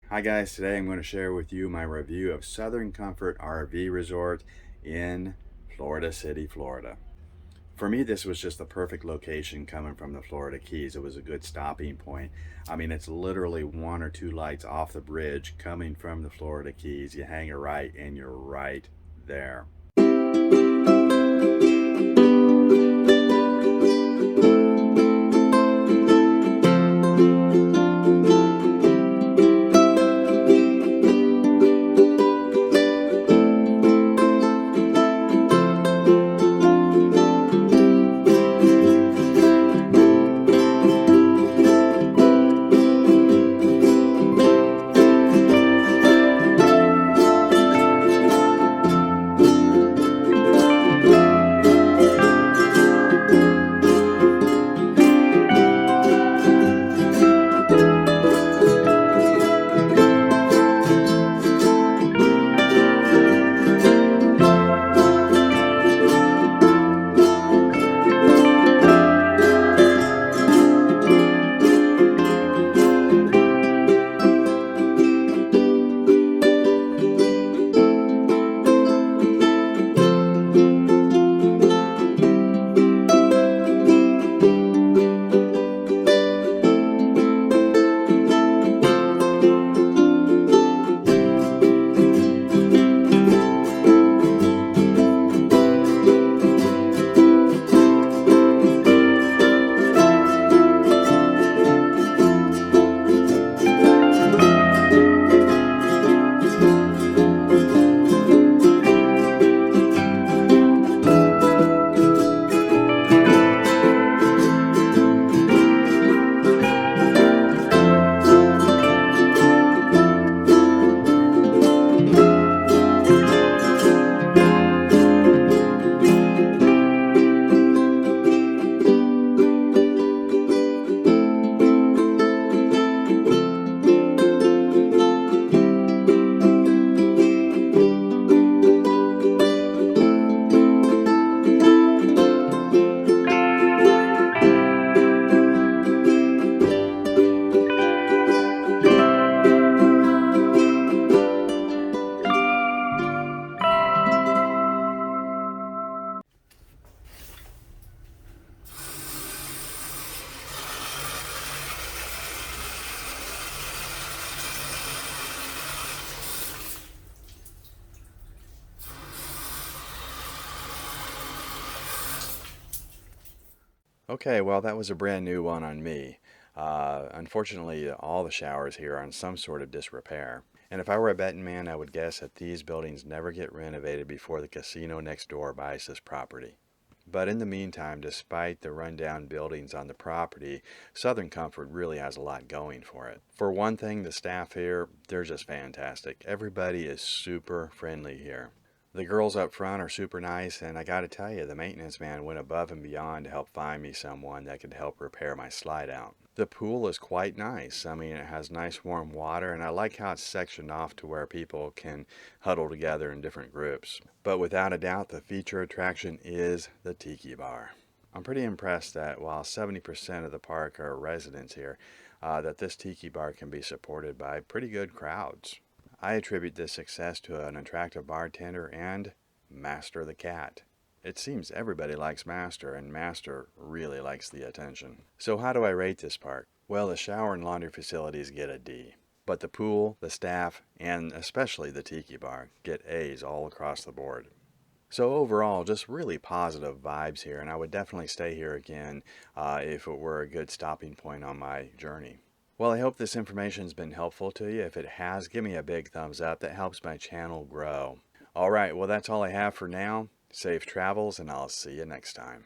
Hi guys, today I'm going to share with you my review of Southern Comfort RV Resort in Florida City, Florida. For me, this was just the perfect location coming from the Florida Keys. It was a good stopping point. I mean, it's literally one or two lights off the bridge coming from the Florida Keys. You hang a right and you're right there. Okay, well, that was a brand new one on me. Unfortunately, all the showers here are in some sort of disrepair. And if I were a betting man, I would guess that these buildings never get renovated before the casino next door buys this property. But in the meantime, despite the rundown buildings on the property, Southern Comfort really has a lot going for it. For one thing, the staff here, they're just fantastic. Everybody is super friendly here. The girls up front are super nice, and I gotta tell you, the maintenance man went above and beyond to help find me someone that could help repair my slide out. The pool is quite nice. I mean, it has nice warm water, and I like how it's sectioned off to where people can huddle together in different groups. But without a doubt, the feature attraction is the Tiki bar. I'm pretty impressed that while 70% of the park are residents here, that this Tiki bar can be supported by pretty good crowds. I attribute this success to an attractive bartender and Master the cat. It seems everybody likes Master, and Master really likes the attention. So how do I rate this park? Well, the shower and laundry facilities get a D. But the pool, the staff, and especially the Tiki bar get A's all across the board. So overall, just really positive vibes here, and I would definitely stay here again if it were a good stopping point on my journey. Well, I hope this information has been helpful to you. If it has, give me a big thumbs up. That helps my channel grow. All right, well, that's all I have for now. Safe travels, and I'll see you next time.